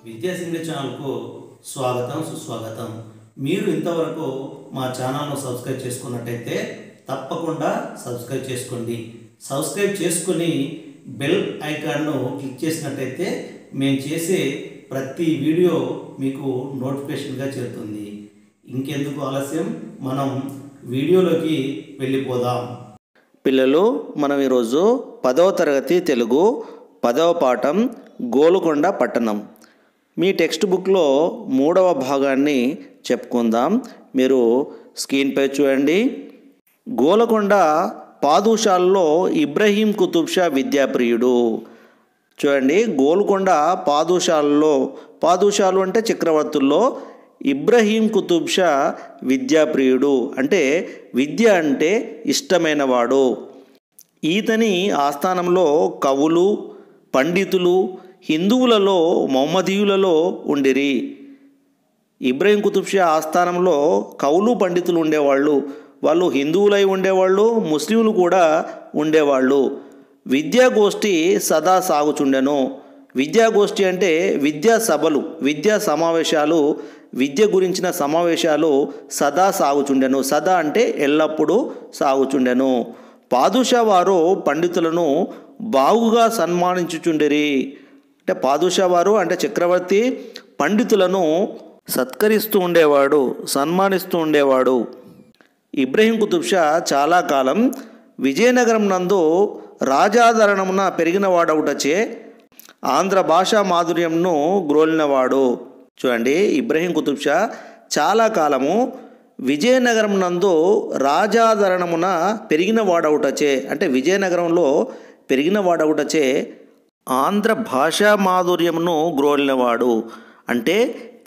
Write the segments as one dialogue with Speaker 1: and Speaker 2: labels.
Speaker 1: విద్యాసింగ ఛానల్కు స్వాగతం సుస్వాగతం. మీరు ఇంతవరకు మా ఛానల్ను సబ్స్క్రైబ్ చేసుకున్నట్టయితే తప్పకుండా సబ్స్క్రైబ్ చేసుకోండి. సబ్స్క్రైబ్ చేసుకుని బెల్ ఐకాన్ను క్లిక్ చేసినట్టయితే మేము చేసే ప్రతి వీడియో మీకు నోటిఫికేషన్గా చేరుతుంది. ఇంకెందుకు ఆలస్యం, మనం వీడియోలోకి వెళ్ళిపోదాం.
Speaker 2: పిల్లలు, మనం ఈరోజు 10వ తరగతి తెలుగు 10వ పాఠం గోలుకొండ పట్టణం మీ టెక్స్ట్ బుక్లో 3వ భాగాన్ని చెప్పుకుందాం. మీరు స్క్రీన్పై చూడండి. గోలకొండ పాదుషాల్లో ఇబ్రహీం కుతుబ్ షా విద్యాప్రియుడు. చూడండి, గోల్కొండ పాదుషాల్లో, పాదుషాలు అంటే చక్రవర్తుల్లో, ఇబ్రహీం కుతుబ్ షా విద్యాప్రియుడు అంటే విద్య అంటే ఇష్టమైనవాడు. ఈతని ఆస్థానంలో కవులు, పండితులు హిందువులలో మహమ్మదీయులలో ఉండిరి. ఇబ్రహీం కుతుబ్ షా ఆస్థానంలో కవులు పండితులు ఉండేవాళ్ళు. వాళ్ళు హిందువులై ఉండేవాళ్ళు, ముస్లింలు కూడా ఉండేవాళ్ళు. విద్యాగోష్ఠి సదా సాగుచుండెను. విద్యాగోష్ఠి అంటే విద్యా సభలు, విద్యా సమావేశాలు, విద్య గురించిన సమావేశాలు సదా సాగుచుండెను. సదా అంటే ఎల్లప్పుడూ సాగుచుండెను. పాదుషా వారు పండితులను బాగుగా సన్మానించుచుండిరి. అంటే పాదుషా వారు అంటే చక్రవర్తి పండితులను సత్కరిస్తూ ఉండేవాడు, సన్మానిస్తూ ఉండేవాడు. ఇబ్రహీం కుతుబ్ షా చాలా కాలం విజయనగరం నందు రాజాదరణమున పెరిగినవాడవుటచే ఆంధ్ర భాషా మాధుర్యంను గ్రోలినవాడు. చూడండి, ఇబ్రహీం కుతుబ్ షా చాలా కాలము విజయనగరం నందు రాజాదరణమున పెరిగినవాడవుటచే అంటే విజయనగరంలో పెరిగినవాడవుటచే ఆంధ్ర భాషా మాధుర్యమును గ్రోలినవాడు అంటే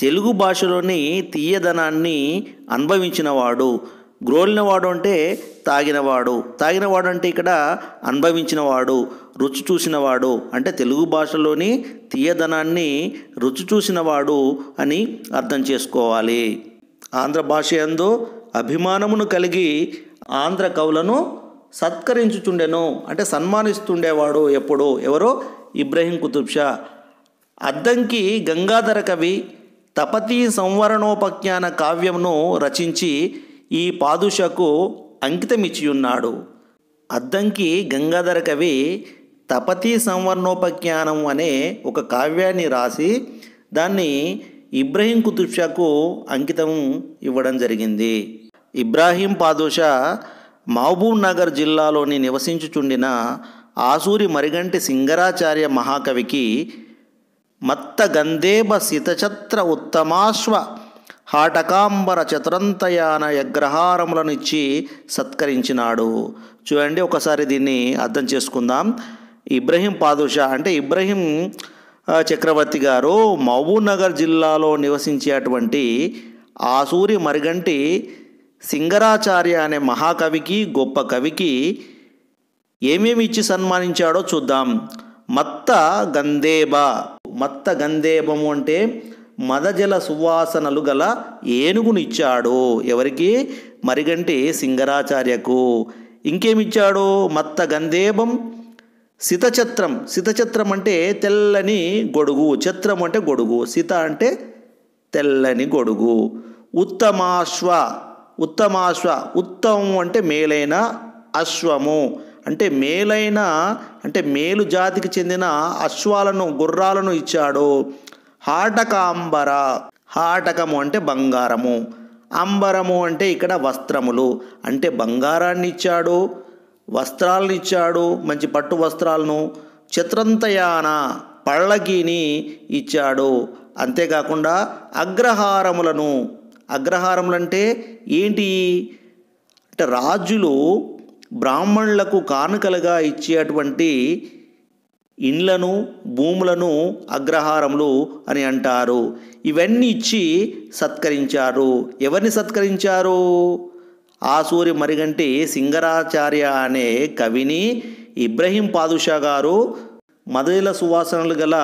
Speaker 2: తెలుగు భాషలోని తీయదనాన్ని అనుభవించినవాడు. గ్రోలినవాడు అంటే తాగినవాడు, తాగినవాడు అంటే ఇక్కడ అనుభవించినవాడు, రుచి చూసినవాడు అంటే తెలుగు భాషలోని తీయదనాన్ని రుచి చూసినవాడు అని అర్థం చేసుకోవాలి. ఆంధ్ర భాష యందు అభిమానమును కలిగి ఆంధ్ర కవులను సత్కరించుచుండెను అంటే సన్మానిస్తుండేవాడు. ఎప్పుడు? ఎవరో? ఇబ్రహీం కుతుబ్ షా. అద్దంకి గంగాధర కవి తపతీ సంవరణోపఖ్యాన కావ్యమును రచించి ఈ పాదుషకు అంకితమిచ్చియున్నాడు. అద్దంకి గంగాధర కవి తపతీ సంవరణోపఖ్యానం అనే ఒక కావ్యాన్ని రాసి దాన్ని ఇబ్రహీం కుతుబ్ షాకు అంకితం ఇవ్వడం జరిగింది. ఇబ్రాహీం పాదుషా మహబూబ్ నగర్ జిల్లాలోని నివసించుచుండిన ఆసూరి మరిగంటి సింగరాచార్య మహాకవికి మత్త గంధేబ శితఛత్ర ఉత్తమాశ్వ హాటకాంబర చతురంతయాన యగ్రహారములను ఇచ్చి సత్కరించినాడు. చూడండి, ఒకసారి దీన్ని అర్థం చేసుకుందాం. ఇబ్రహీం పాదుషా అంటే ఇబ్రహీం చక్రవర్తి గారు మహబూబ్ నగర్ జిల్లాలో నివసించేటువంటి ఆసూరి మరిగంటి సింగరాచార్య అనే మహాకవికి, గొప్ప కవికి ఏమేమి ఇచ్చి సన్మానించాడో చూద్దాం. మత్త గంధేబ, మత్త గంధేబము అంటే మదజల సువాసనలు గల ఏనుగునిచ్చాడు. ఎవరికి? మరిగంటి సింగరాచార్యకు. ఇంకేమిచ్చాడు? మత్త గంధేబం శితఛత్రం, శితఛత్రం అంటే తెల్లని గొడుగు, ఛత్రం అంటే గొడుగు, శిత అంటే తెల్లని గొడుగు. ఉత్తమాశ్వ, ఉత్తమాశ్వ ఉత్తమం అంటే మేలైన, అశ్వము అంటే మేలైన అంటే మేలు జాతికి చెందిన అశ్వాలను, గుర్రాలను ఇచ్చాడు. హాటకాంబర, హాటకము అంటే బంగారము, అంబరము అంటే ఇక్కడ వస్త్రములు అంటే బంగారాన్ని ఇచ్చాడు, వస్త్రాలను ఇచ్చాడు, మంచి పట్టు వస్త్రాలను. చతురంతయాన పళ్ళకీని ఇచ్చాడు. అంతేకాకుండా అగ్రహారములను, అగ్రహారములంటే ఏంటి అంటే రాజులు బ్రాహ్మణులకు కానుకలుగా ఇచ్చేటువంటి ఇండ్లను, భూములను అగ్రహారములు అని అంటారు. ఇవన్నీ ఇచ్చి సత్కరించారు. ఎవరిని సత్కరించారు? ఆసూరి మరిగంటి సింగరాచార్య అనే కవిని ఇబ్రహీం పాదుషా గారు మదజల సువాసనలు గల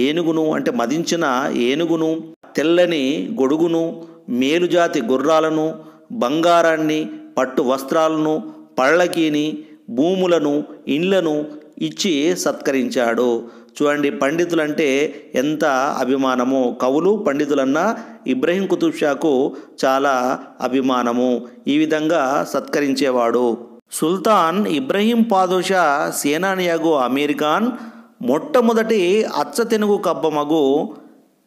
Speaker 2: ఏనుగును అంటే మదించిన ఏనుగును, తెల్లని గొడుగును, మేలుజాతి గుర్రాలను, బంగారాన్ని, పట్టు వస్త్రాలను, పళ్ళకీని, భూములను, ఇండ్లను ఇచ్చి సత్కరించాడు. చూడండి, పండితులంటే ఎంత అభిమానము. కవులు పండితులన్నా ఇబ్రహీం కుతుబ్ షాకు చాలా అభిమానము. ఈ విధంగా సత్కరించేవాడు. సుల్తాన్ ఇబ్రహీం పాదుషా సేనానియగు అమీర్ ఖాన్ మొట్టమొదటి అచ్చతెనుగు కబ్బమగు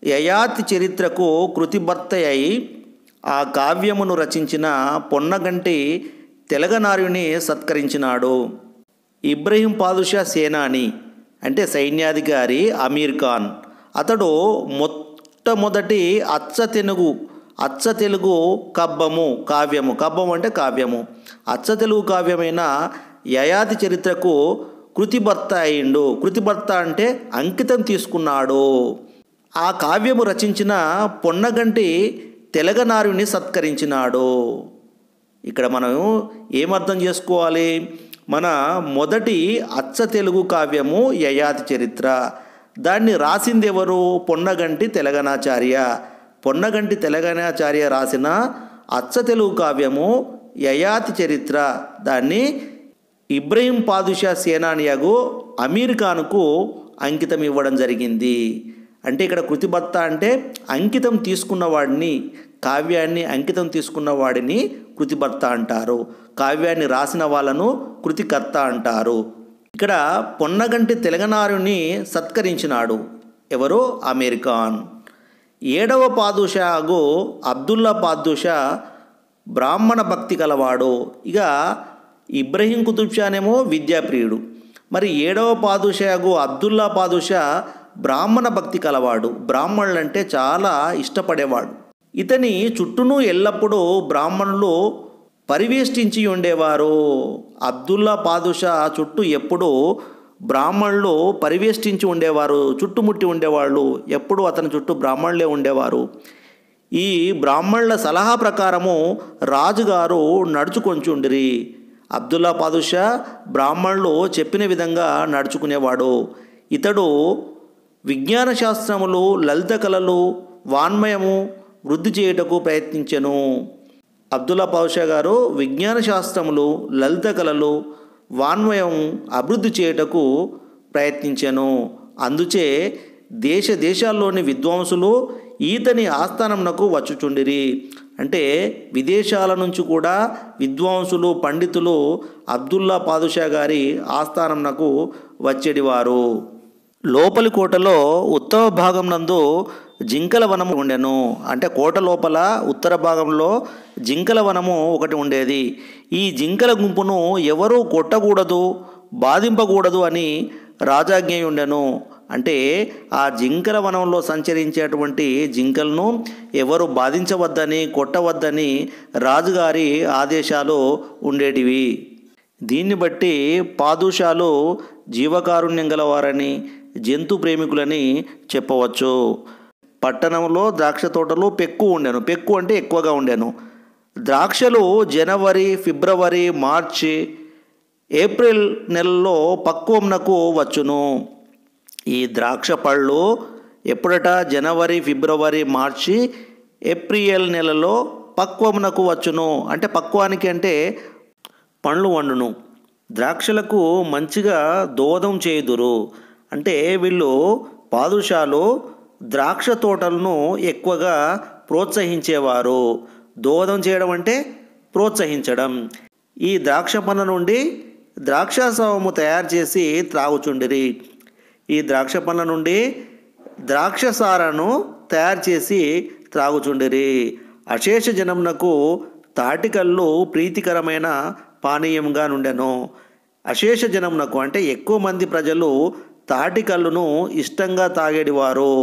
Speaker 2: యయాతి చరిత్రకు కృతిభర్త అయి ఆ కావ్యమును రచించిన పొన్నగంటి తెలగనార్యుని సత్కరించినాడు. ఇబ్రహీం పాదుషా సేనాని అంటే సైన్యాధికారి అమీర్ ఖాన్. అతడు మొట్టమొదటి అచ్చ తెలుగు కబ్బము అంటే కావ్యము, అచ్చ తెలుగు కావ్యమైన యయాతి చరిత్రకు కృతిభర్త అయిండు. కృతిభర్త అంటే అంకితం తీసుకున్నాడు. ఆ కావ్యము రచించిన పొన్నగంటి తెలగనార్యుని సత్కరించినాడు. ఇక్కడ మనం ఏమర్థం చేసుకోవాలి? మన మొదటి అచ్చ తెలుగు కావ్యము యయాతి చరిత్ర. దాన్ని రాసింది ఎవరు? పొన్నగంటి తెలగనాచార్య. పొన్నగంటి తెలగనాచార్య రాసిన అచ్చ తెలుగు కావ్యము యయాతి చరిత్ర. దాన్ని ఇబ్రహీం పాదుషా సేనానియగు అమీర్ ఖాన్కు అంకితం ఇవ్వడం జరిగింది. అంటే ఇక్కడ కృతిభర్త అంటే అంకితం తీసుకున్నవాడిని, కావ్యాన్ని అంకితం తీసుకున్నవాడిని కృతిభర్త అంటారు. కావ్యాన్ని రాసిన వాళ్ళను కృతికర్త అంటారు. ఇక్కడ పొన్నగంటి తెలగనార్యుని సత్కరించినాడు ఎవరు? అమీర్ ఖాన్. 7వ పాదుషాగు అబ్దుల్లా పాదుషా బ్రాహ్మణ భక్తి కలవాడు. ఇక ఇబ్రహీం కుతుబ్ షానేమో విద్యాప్రియుడు. మరి 7వ పాదుషాగు అబ్దుల్లా పాదుషా బ్రాహ్మణ భక్తి కలవాడు. బ్రాహ్మణులంటే చాలా ఇష్టపడేవాడు. ఇతని చుట్టూను ఎల్లప్పుడూ బ్రాహ్మణులు పరివేష్టించి ఉండేవారు. అబ్దుల్లా పాదుషా చుట్టూ ఎప్పుడూ బ్రాహ్మణులు పరివేష్టించి ఉండేవారు, చుట్టుముట్టి ఉండేవాళ్ళు. ఎప్పుడూ అతని చుట్టూ బ్రాహ్మణులే ఉండేవారు. ఈ బ్రాహ్మణుల సలహా ప్రకారము రాజుగారు నడుచుకొంచుండిరి. అబ్దుల్లా పాదుషా బ్రాహ్మణులు చెప్పిన విధంగా నడుచుకునేవాడు. ఇతడు విజ్ఞాన శాస్త్రములు, లలిత కళలు, వాన్మయము వృద్ధి చేయుటకు ప్రయత్నించెను. అబ్దుల్లా పాదుషా గారు విజ్ఞాన శాస్త్రములు, లలిత కళలు, వాన్మయం అభివృద్ధి చేయుటకు ప్రయత్నించెను. అందుచే దేశాల్లోని విద్వాంసులు ఈతని ఆస్థానమునకు వచ్చుచుండిరి. అంటే విదేశాల నుంచి కూడా విద్వాంసులు, పండితులు అబ్దుల్లా పాదుషా గారి ఆస్థానమునకు వచ్చేటివారు. లోపలి కోటలో ఉత్తర భాగం నందు జింకల వనము ఉండెను. అంటే కోట లోపల ఉత్తర భాగంలో జింకల వనము ఒకటి ఉండేది. ఈ జింకల గుంపును ఎవరూ కొట్టకూడదు, బాధింపకూడదు అని రాజాజ్ఞ ఉండెను. అంటే ఆ జింకల వనంలో సంచరించేటువంటి జింకలను ఎవరు బాధించవద్దని, కొట్టవద్దని రాజుగారి ఆదేశాలు ఉండేటివి. దీన్ని బట్టి పాదుషాలు జీవకారుణ్యం గలవారని, జంతు ప్రేమికులని చెప్పవచ్చు. పట్టణంలో ద్రాక్ష తోటలు పెక్కు అంటే ఎక్కువగా ఉండెను. ద్రాక్షలు జనవరి, ఫిబ్రవరి, మార్చి, ఏప్రిల్ నెలల్లో పక్వంనకు వచ్చును. ఈ ద్రాక్ష పళ్ళు ఎప్పుడట? జనవరి, ఫిబ్రవరి, మార్చి, ఏప్రిల్ నెలలో పక్వమునకు వచ్చును. అంటే పక్వానికి అంటే పండ్లు వండును. ద్రాక్షలకు మంచిగా దోహదం చేయుదురు. అంటే వీళ్ళు పాదుషాలు ద్రాక్ష తోటలను ఎక్కువగా ప్రోత్సహించేవారు. దోహదం చేయడం అంటే ప్రోత్సహించడం. ఈ ద్రాక్ష పండ్ల నుండి ద్రాక్షాసవము తయారు చేసి త్రాగుచుండిరి. ఈ ద్రాక్ష పండ్ల నుండి ద్రాక్షసారను తయారు చేసి త్రాగుచుండిరి. అశేష జనమునకు తాటికల్లు ప్రీతికరమైన పానీయంగా నుండెను. అశేష జనమునకు అంటే ఎక్కువ మంది ప్రజలు తాటికల్లును ఇష్టంగా తాగేటివారు.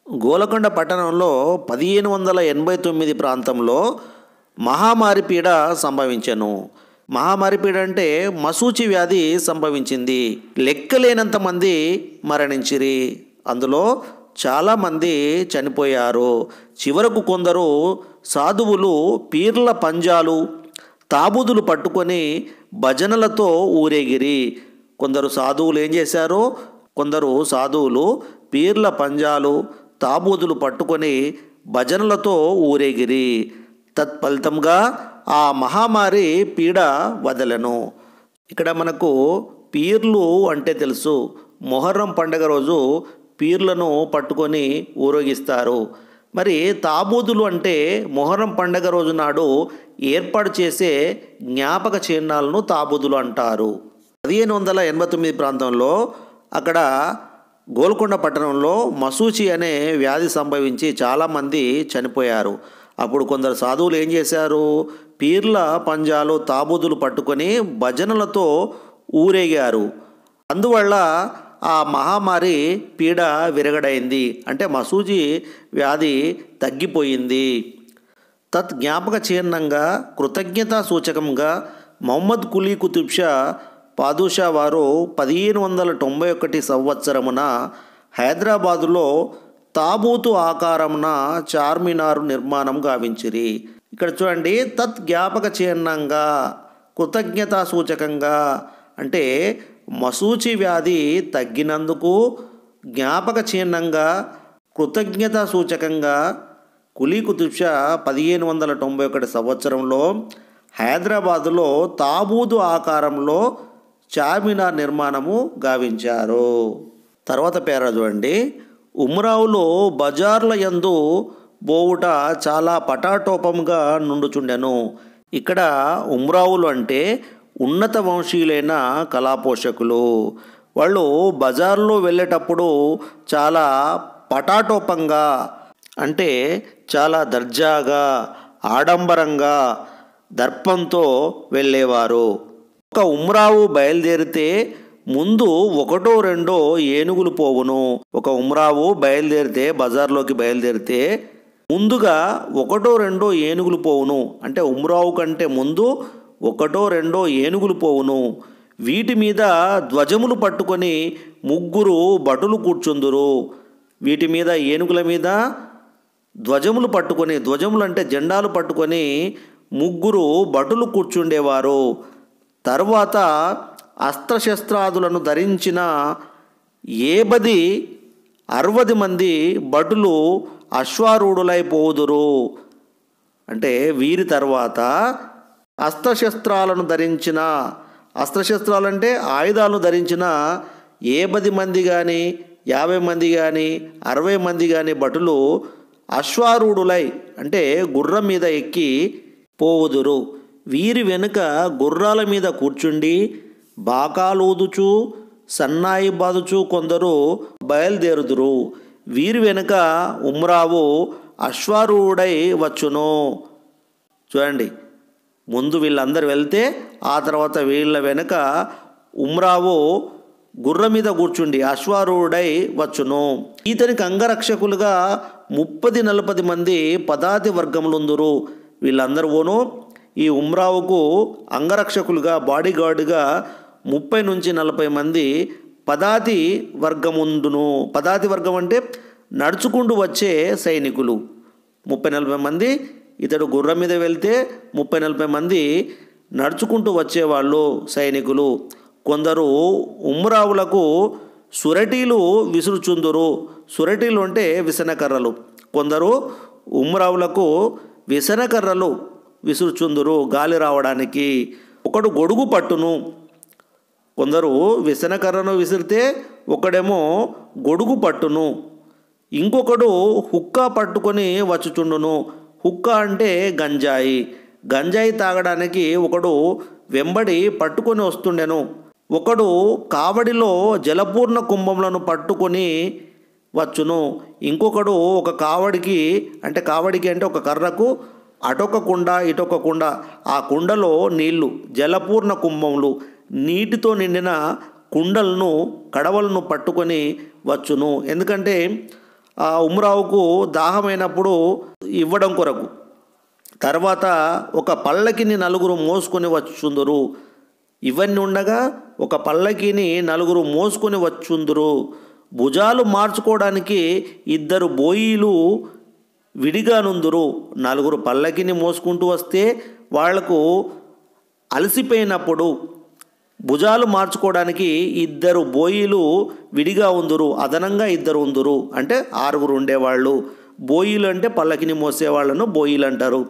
Speaker 2: గోలకొండ పట్టణంలో 1589 ప్రాంతంలో మహామారి పీడ సంభవించెను. మహామారి పీడ అంటే మశూచి వ్యాధి సంభవించింది. లెక్కలేనంత మంది మరణించిరి. అందులో చాలామంది చనిపోయారు. చివరకు కొందరు సాధువులు పీర్ల పంజాలు, తాబూదులు పట్టుకొని భజనలతో ఊరేగిరి. కొందరు సాధువులు ఏం చేశారు? కొందరు సాధువులు పీర్ల పంజాలు, తాబూదులు పట్టుకొని భజనలతో ఊరేగిరి. తత్ఫలితంగా ఆ మహామారి పీడ వదలను. ఇక్కడ మనకు పీర్లు అంటే తెలుసు, మొహర్రం పండగ రోజు పీర్లను పట్టుకొని ఊరేగిస్తారు. మరి తాబూదులు అంటే మొహర్రం పండగ రోజు నాడు ఏర్పాటు చేసే జ్ఞాపక చిహ్నాలను తాబూదులు అంటారు. 1589 ప్రాంతంలో అక్కడ గోల్కొండ పట్టణంలో మసూచి అనే వ్యాధి సంభవించి చాలామంది చనిపోయారు. అప్పుడు కొందరు సాధువులు ఏం చేశారు, పీర్ల పంజాలు తాబూదులు పట్టుకొని భజనలతో ఊరేగారు. అందువల్ల ఆ మహమ్మారి పీడ విరగడైంది, అంటే మసూచి వ్యాధి తగ్గిపోయింది. తత్ జ్ఞాపక చిహ్నంగా కృతజ్ఞతా సూచకంగా మహమ్మద్ కులీ కుతుబ్ షా పాదుషా వారు 1591 సంవత్సరమున హైదరాబాదులో తాబూతు ఆకారమున చార్మినారు నిర్మాణం గావించిరి. ఇక్కడ చూడండి, తత్ జ్ఞాపక చిహ్నంగా కృతజ్ఞతా సూచకంగా అంటే మసూచి వ్యాధి తగ్గినందుకు జ్ఞాపక చిహ్నంగా కృతజ్ఞతా సూచకంగా కులీ కుతుబ్ షా 1591 సంవత్సరంలో హైదరాబాదులో తాబూదు ఆకారంలో చార్మినార్ నిర్మాణము గావించారు. తర్వాత పేరా చూడండి, ఉమ్రావులో బజార్ల యందు బోవుట చాలా పటాటోపంగా నుండుచుండెను. ఇక్కడ ఉమ్రావులు అంటే ఉన్నత వంశీయులైన కళాపోషకులు. వాళ్ళు బజార్లో వెళ్ళేటప్పుడు చాలా పటాటోపంగా అంటే చాలా దర్జాగా ఆడంబరంగా దర్పంతో వెళ్ళేవారు. ఒక ఉమ్రావు బయలుదేరితే ముందు 1-2 ఏనుగులు పోవును. ఒక ఉమ్రావు బయలుదేరితే బజార్లోకి బయలుదేరితే ముందుగా 1-2 ఏనుగులు పోవును. అంటే ఉమ్రావు కంటే ముందు 1-2 ఏనుగులు పోవును. వీటి మీద ధ్వజములు పట్టుకొని 3 భటులు కూర్చుందురు. వీటి మీద ఏనుగుల మీద ధ్వజములు పట్టుకొని, ధ్వజములు అంటే జెండాలు పట్టుకొని 3 భటులు కూర్చుండేవారు. తర్వాత అస్త్రశస్త్రాదులను ధరించిన 60 మంది భటులు అశ్వారూఢులై పోవుదురు. అంటే వీరి తర్వాత అస్త్రశస్త్రాలను ధరించిన, అస్త్రశస్త్రాలంటే ఆయుధాలను ధరించిన 10 మంది కానీ 50 మంది కానీ 60 మంది కానీ భటులు అశ్వారూఢులై అంటే గుర్రం మీద ఎక్కి పోవుదురు. వీరి వెనుక గుర్రాల మీద కూర్చుండి బాకాలూదుచు సన్నాయి బాదుచు కొందరు బయలుదేరుదురు. వీరి వెనుక ఉమ్రావు అశ్వారూఢుడై వచ్చును. చూడండి, ముందు వీళ్ళందరూ వెళ్తే ఆ తర్వాత వీళ్ళ వెనుక ఉమ్రావు గుర్రం మీద కూర్చుండి అశ్వారూఢుడై వచ్చును. ఇతనికి అంగరక్షకులుగా 30-40 మంది పదాతి వర్గములుందురు. వీళ్ళందరూ పోను ఈ ఉమ్రావుకు అంగరక్షకులుగా బాడీగార్డుగా 30-40 మంది పదాతి వర్గముందును. పదాతి వర్గం అంటే నడుచుకుంటూ వచ్చే సైనికులు 30-40 మంది. ఇతడు గుర్రం మీద వెళ్తే 30-40 మంది నడుచుకుంటూ వచ్చేవాళ్ళు సైనికులు. కొందరు ఉమ్రావులకు సురటీలు విసురుచుందురు. సురటీలు అంటే విసనకర్రలు. కొందరు ఉమ్రావులకు విసనకర్రలు విసురుచుందురు గాలి రావడానికి. ఒకడు గొడుగు పట్టును. కొందరు విసనకర్రను విసిరితే ఒకడేమో గొడుగు పట్టును. ఇంకొకడు హుక్కా పట్టుకొని వచ్చుచుండును. హుక్కా అంటే గంజాయి. గంజాయి తాగడానికి ఒకడు వెంబడి పట్టుకొని వస్తుండెను. ఒకడు కావడిలో జలపూర్ణ కుంభములను పట్టుకొని వచ్చును. ఇంకొకడు ఒక కావడికి అంటే ఒక కర్రకు అటొక కుండ ఇటొక కుండ, ఆ కుండలో నీళ్లు జలపూర్ణ కుంభములు నీటితో నిండిన కుండలను కడవలను పట్టుకొని వచ్చును. ఎందుకంటే ఆ ఉమ్రావుకు దాహమైనప్పుడు ఇవ్వడం కొరకు. తర్వాత ఒక పల్లకిని 4 మోసుకొని వచ్చుందురు. ఇవన్నీ ఉండగా ఒక పల్లకిని 4 మోసుకొని వచ్చుందురు. భుజాలు మార్చుకోవడానికి 2 బోయీలు విడిగా నుందురు. 4 పల్లకిని మోసుకుంటూ వస్తే వాళ్లకు అలసిపోయినప్పుడు భుజాలు మార్చుకోవడానికి 2 బోయీలు విడిగా ఉందురు. అదనంగా 2 ఉందురు. అంటే 6 ఉండేవాళ్ళు. బోయీలు అంటే పల్లకిని మోసేవాళ్లను బోయీలు అంటారు.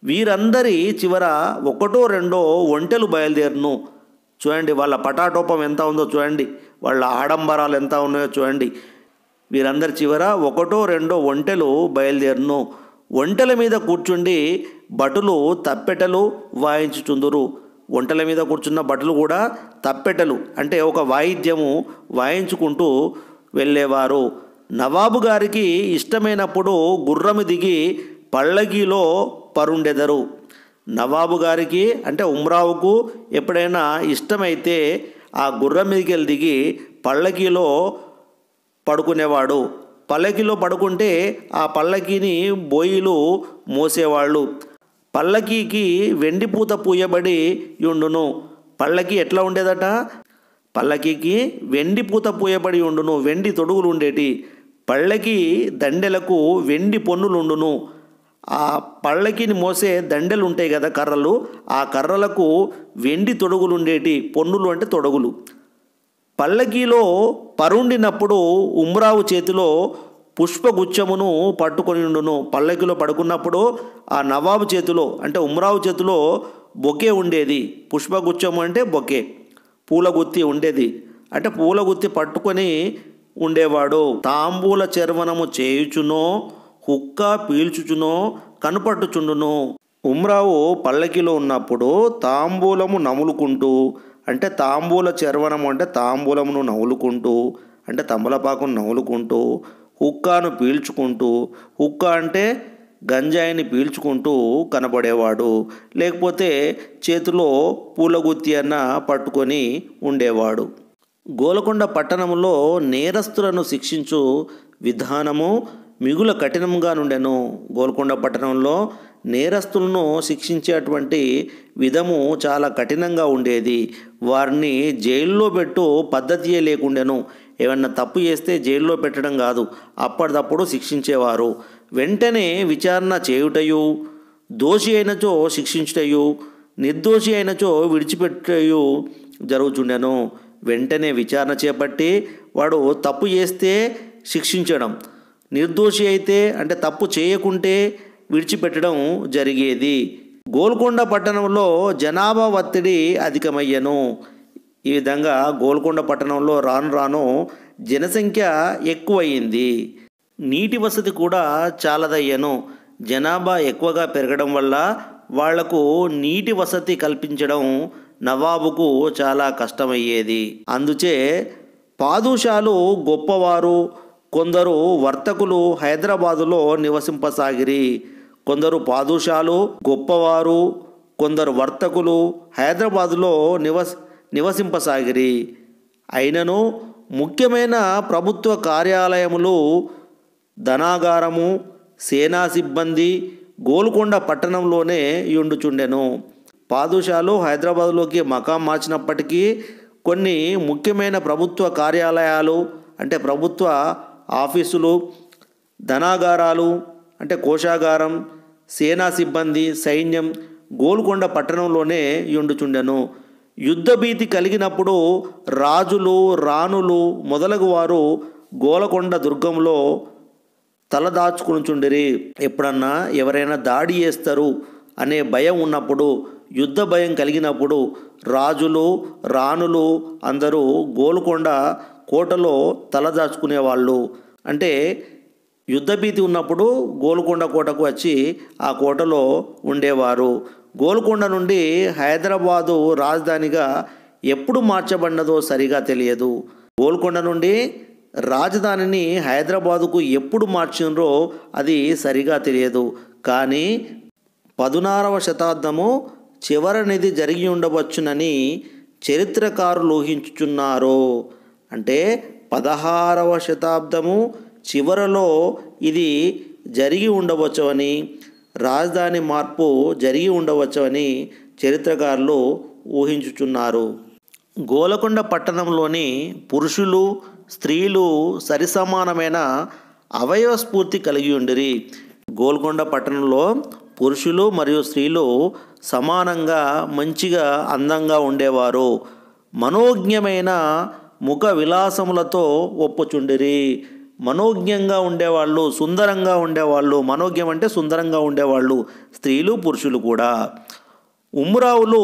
Speaker 2: వీరందరి చివర 1-2 ఒంటెలు బయలుదేరును. చూడండి, వాళ్ళ పటాటోపం ఎంత ఉందో చూడండి, వాళ్ళ ఆడంబరాలు ఎంత ఉన్నాయో చూడండి. వీరందరి చివర ఒకటో రెండో ఒంటెలు బయలుదేరును. ఒంటెల మీద కూర్చుండి భటులు తప్పెటలు వాయించుచుందురు. ఒంటెల మీద కూర్చున్న భటులు కూడా తప్పెటలు అంటే ఒక వాయిద్యము వాయించుకుంటూ వెళ్ళేవారు. నవాబు గారికి ఇష్టమైనప్పుడు గుర్రము దిగి పల్లకీలో పరుండెదరు. నవాబు గారికి అంటే ఉమ్రావుకు ఎప్పుడైనా ఇష్టమైతే ఆ గుర్రం మీదకి వెళ్ళి దిగి పల్లకీలో పడుకునేవాడు. పల్లకీలో పడుకుంటే ఆ పల్లకీని బోయిలు మోసేవాళ్ళు. పల్లకీకి వెండి పూత పూయబడి ఉండును. పల్లకీ ఎట్లా ఉండేదట? పల్లకీకి వెండి పూత పూయబడి ఉండును, వెండి తొడుగులు ఉండేటి. పల్లకీ దండెలకు వెండి పొన్నులు ఉండును. ఆ పల్లకీని మోసే దండెలు ఉంటాయి కదా, కర్రలు, ఆ కర్రలకు వెండి తొడుగులు ఉండేటి. పొన్నులు అంటే తొడుగులు. పల్లకీలో పరుండినప్పుడు ఉమ్రావు చేతిలో పుష్పగుచ్చమును పట్టుకొని ఉండును. పల్లకీలో పడుకున్నప్పుడు ఆ నవాబు చేతిలో అంటే ఉమ్రావు చేతిలో బొకే ఉండేది. పుష్పగుచ్చము అంటే బొకే, పూలగుత్తి ఉండేది. అంటే పూలగుత్తి పట్టుకొని ఉండేవాడు. తాంబూల చర్వనము చేయుచునో హుక్క పీల్చుచునో కనపట్టుచుండును. ఉమ్రావు పల్లకీలో ఉన్నప్పుడు తాంబూలము నములుకుంటూ అంటే తాంబూల చర్వనము అంటే తాంబూలమును నవ్వులుకుంటూ అంటే తమలపాకును నవ్వులుకుంటూ, హుక్కాను పీల్చుకుంటూ, హుక్క అంటే గంజాయిని పీల్చుకుంటూ కనబడేవాడు. లేకపోతే చేతిలో పూలగుత్తి అన్న పట్టుకొని ఉండేవాడు. గోల్కొండ పట్టణంలో నేరస్తులను శిక్షించు విధానము మిగుల కఠినంగా నుండెను. గోల్కొండ పట్టణంలో నేరస్తులను శిక్షించేటువంటి విధము చాలా కఠినంగా ఉండేది. వారిని జైల్లో పెట్టు పద్ధతియే లేకుండెను. ఏమన్నా తప్పు చేస్తే జైల్లో పెట్టడం కాదు, అప్పటిదప్పుడు శిక్షించేవారు. వెంటనే విచారణ చేయుటయు, దోషి అయినచో శిక్షించుటయు, నిర్దోషి అయినచో విడిచిపెట్టుటయు జరుగుచుండెను. వెంటనే విచారణ చేపట్టి వాడు తప్పు చేస్తే శిక్షించడం, నిర్దోషి అయితే అంటే తప్పు చేయకుంటే విడిచిపెట్టడం జరిగేది. గోల్కొండ పట్టణంలో జనాభా ఒత్తిడి అధికమయ్యను. ఈ విధంగా గోల్కొండ పట్టణంలో రాను రాను జనసంఖ్య ఎక్కువయ్యింది. నీటి వసతి కూడా చాలదయ్యను. జనాభా ఎక్కువగా పెరగడం వల్ల వాళ్లకు నీటి వసతి కల్పించడం నవాబుకు చాలా కష్టమయ్యేది. అందుచే పాదుషాలు గొప్పవారు కొందరు వర్తకులు హైదరాబాదులో నివసింపసాగిరి. కొందరు పాదుషాలు గొప్పవారు కొందరు వర్తకులు హైదరాబాదులో నివసింపసాగిరి. అయినను ముఖ్యమైన ప్రభుత్వ కార్యాలయములు, ధనాగారము, సేనా సిబ్బంది గోల్కొండ పట్టణంలోనే ఉండుచుండెను. పాదుషాలు హైదరాబాదులోకి మకాం మార్చినప్పటికీ కొన్ని ముఖ్యమైన ప్రభుత్వ కార్యాలయాలు అంటే ప్రభుత్వ ఆఫీసులు, ధనాగారాలు అంటే కోశాగారం, సేనా సిబ్బంది, సైన్యం గోల్కొండ పట్టణంలోనే ఉండుచుండెను. యుద్ధభీతి కలిగినప్పుడు రాజులు, రాణులు మొదలగు వారు గోల్కొండ దుర్గంలో తలదాచుకునిచుండిరి. ఎప్పుడన్నా ఎవరైనా దాడి చేస్తారు అనే భయం ఉన్నప్పుడు, యుద్ధ భయం కలిగినప్పుడు రాజులు, రాణులు అందరూ గోల్కొండ కోటలో తలదాచుకునేవాళ్ళు. అంటే యుద్ధభీతి ఉన్నప్పుడు గోల్కొండ కోటకు వచ్చి ఆ కోటలో ఉండేవారు. గోల్కొండ నుండి హైదరాబాదు రాజధానిగా ఎప్పుడు మార్చబడినదో సరిగా తెలియదు. గోల్కొండ నుండి రాజధానిని హైదరాబాదుకు ఎప్పుడు మార్చినరో అది సరిగా తెలియదు. కానీ 16వ శతాబ్దము చివరనిది జరిగి ఉండవచ్చునని చరిత్రకారులు ఊహించుచున్నారు. అంటే 16వ శతాబ్దము చివరలో ఇది జరిగి ఉండవచ్చని, రాజధాని మార్పు జరిగి ఉండవచ్చని చరిత్రకారులు ఊహించుచున్నారు. గోల్కొండ పట్టణంలోని పురుషులు, స్త్రీలు సరిసమానమైన అవయవ స్ఫూర్తి కలిగి ఉండిరి. గోల్కొండ పట్టణంలో పురుషులు మరియు స్త్రీలు సమానంగా మంచిగా అందంగా ఉండేవారు. మనోజ్ఞమైన ముఖ విలాసములతో ఒప్పుచుండిరి. మనోజ్ఞంగా ఉండేవాళ్ళు, సుందరంగా ఉండేవాళ్ళు. మనోజ్ఞం అంటే సుందరంగా ఉండేవాళ్ళు స్త్రీలు పురుషులు కూడా. ఉమ్రావులు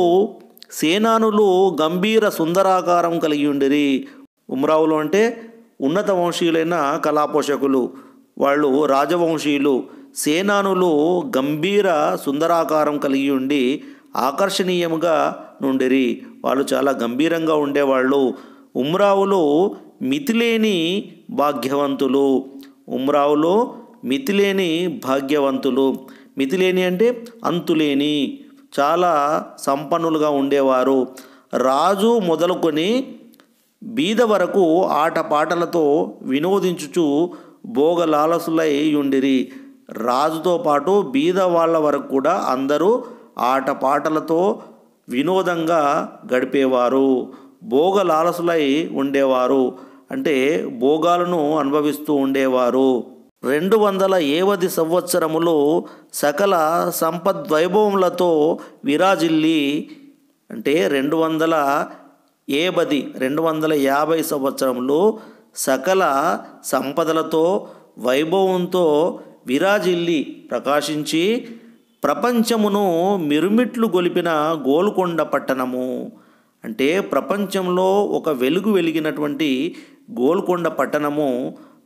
Speaker 2: సేనానులు గంభీర సుందరాకారం కలిగి ఉండిరి. ఉమ్రావులు అంటే ఉన్నత వంశీయులైన కళాపోషకులు, వాళ్ళు రాజవంశీయులు. సేనానులు గంభీర సుందరాకారం కలిగి ఉండి ఆకర్షణీయంగా నుండిరి, వాళ్ళు చాలా గంభీరంగా ఉండేవాళ్ళు. ఉమ్రావులు మితిలేని భాగ్యవంతులు. ఉమ్రావులు మితిలేని భాగ్యవంతులు. మితిలేని అంటే అంతులేని, చాలా సంపన్నులుగా ఉండేవారు. రాజు మొదలుకొని బీద వరకు ఆటపాటలతో వినోదించుచు భోగలాలసులై ఉండిరి. రాజుతో పాటు బీద వాళ్ళ వరకు కూడా అందరూ ఆటపాటలతో వినోదంగా గడిపేవారు, భోగలాలసులై ఉండేవారు. అంటే భోగాలను అనుభవిస్తూ ఉండేవారు. 200 సంవత్సరములు సకల సంపద్వైభవములతో విరాజిల్లి, అంటే 250 సంవత్సరములు సకల సంపదలతో వైభవంతో విరాజిల్లి ప్రకాశించి ప్రపంచమును మిరుమిట్లు గొలిపిన గోల్కొండ పట్టణము. అంటే ప్రపంచంలో ఒక వెలుగు వెలిగినటువంటి గోల్కొండ పట్టణము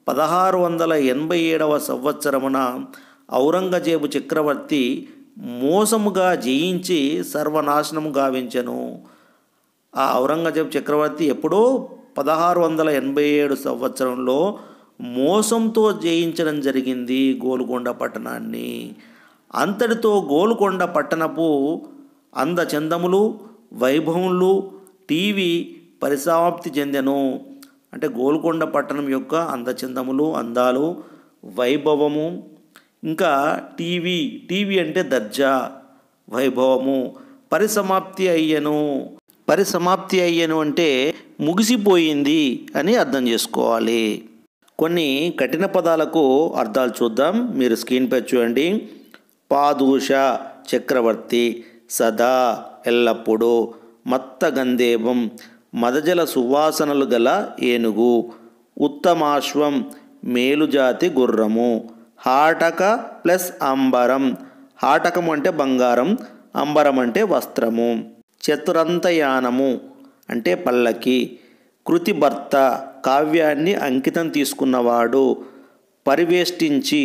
Speaker 2: 1687 సంవత్సరమున ఔరంగజేబు చక్రవర్తి మోసముగా జయించి సర్వనాశనము గావించెను. ఆ ఔరంగజేబు చక్రవర్తి ఎప్పుడో 1687 సంవత్సరంలో మోసంతో జయించడం జరిగింది గోల్కొండ పట్టణాన్ని. అంతటితో గోల్కొండ పట్టణపు అందచందములు వైభవములు టీవీ పరిసమాప్తి చెందెను. అంటే గోల్కొండ పట్టణం యొక్క అందచందములు, అందాలు, వైభవము, ఇంకా టీవీ అంటే దర్జా, వైభవము పరిసమాప్తి అయ్యను. పరిసమాప్తి అయ్యను అంటే ముగిసిపోయింది అని అర్థం చేసుకోవాలి. కొన్ని కఠిన పదాలకు అర్థాలు చూద్దాం. మీరు స్క్రీన్పై చూడండి. పాదూష చక్రవర్తి, సదా ఎల్లప్పుడూ, మత్త గంధేవం మదజల సువాసనలు గల ఏనుగు, ఉత్తమాశ్వం మేలుజాతి గుర్రము, హాటక ప్లస్ అంబరం, హాటకం అంటే బంగారం, అంబరం అంటే వస్త్రము, చతురంతయానము అంటే పల్లకి, కృతిభర్త కావ్యాన్ని అంకితం తీసుకున్నవాడు, పరివేష్టించి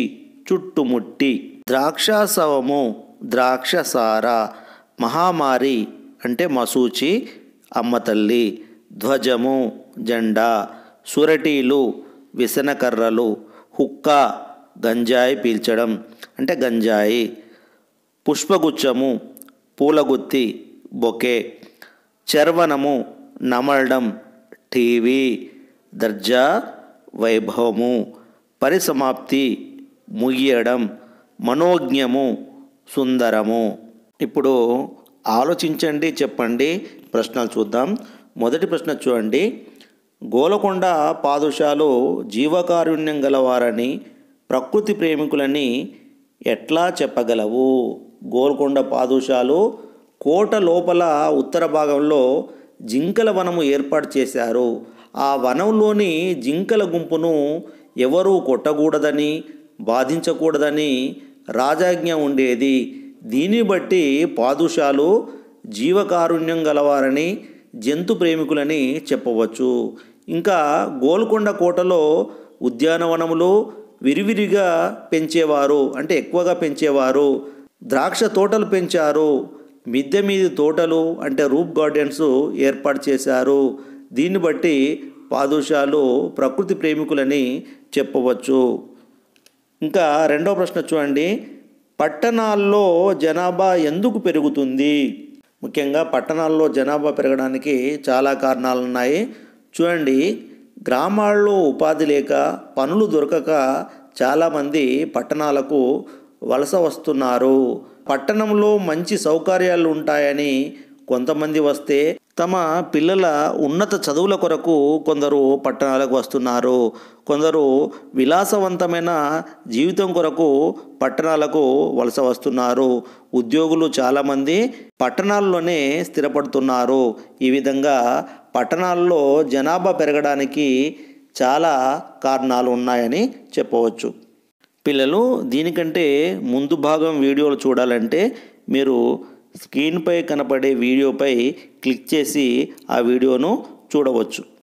Speaker 2: చుట్టుముట్టి, ద్రాక్షాసవము ద్రాక్షసార, మహామారి అంటే మసూచి అమ్మతల్లి, ధ్వజము జెండా, సురటీలు విసనకర్రలు, హుక్క గంజాయి పీల్చడం అంటే గంజాయి, పుష్పగుచ్చము పూలగుత్తి బొకే, చర్వనము నమలడం టీవీ, దర్జా వైభవము, పరిసమాప్తి ముగియడం, మనోజ్ఞము సుందరము. ఇప్పుడు ఆలోచించండి, చెప్పండి. ప్రశ్నలు చూద్దాం. మొదటి ప్రశ్న చూడండి. గోల్కొండ పాదుషాలు జీవకారుణ్యం గలవారని, ప్రకృతి ప్రేమికులని ఎట్లా చెప్పగలవు? గోల్కొండ పాదుషాలు కోట లోపల ఉత్తర భాగంలో జింకల వనము ఏర్పాటు చేశారు. ఆ వనంలోని జింకల గుంపును ఎవరూ కొట్టకూడదని, బాధించకూడదని రాజాజ్ఞ ఉండేది. దీన్ని బట్టి పాదుషాలు జీవకారుణ్యం గలవారని, జంతు ప్రేమికులని చెప్పవచ్చు. ఇంకా గోల్కొండ కోటలో ఉద్యానవనములు విరివిరిగా పెంచేవారు, అంటే ఎక్కువగా పెంచేవారు. ద్రాక్ష తోటలు పెంచారు. మిద్దె మీది తోటలు అంటే రూప్ గార్డెన్స్ ఏర్పాటు చేశారు. దీన్ని బట్టి పాదుషాలు ప్రకృతి ప్రేమికులని చెప్పవచ్చు. ఇంకా రెండవ ప్రశ్న చూడండి. పట్టణాల్లో జనాభా ఎందుకు పెరుగుతుంది? ముఖ్యంగా పట్టణాల్లో జనాభా పెరగడానికి చాలా కారణాలు ఉన్నాయి. చూడండి, గ్రామాల్లో ఉపాధి లేక, పనులు దొరకక చాలామంది పట్టణాలకు వలస వస్తున్నారు. పట్టణంలో మంచి సౌకర్యాలు ఉంటాయని కొంతమంది వస్తే, తమ పిల్లల ఉన్నత చదువుల కొరకు కొందరు పట్టణాలకు వస్తున్నారు. కొందరు విలాసవంతమైన జీవితం కొరకు పట్టణాలకు వలస వస్తున్నారు. ఉద్యోగులు చాలామంది పట్టణాల్లోనే స్థిరపడుతున్నారు. ఈ విధంగా పట్టణాల్లో జనాభా పెరగడానికి చాలా కారణాలు ఉన్నాయని చెప్పవచ్చు. పిల్లలు, దీనికంటే ముందు భాగం వీడియోలు చూడాలంటే మీరు స్క్రీన్పై కనపడే వీడియోపై క్లిక్ చేసి ఆ వీడియోను చూడవచ్చు.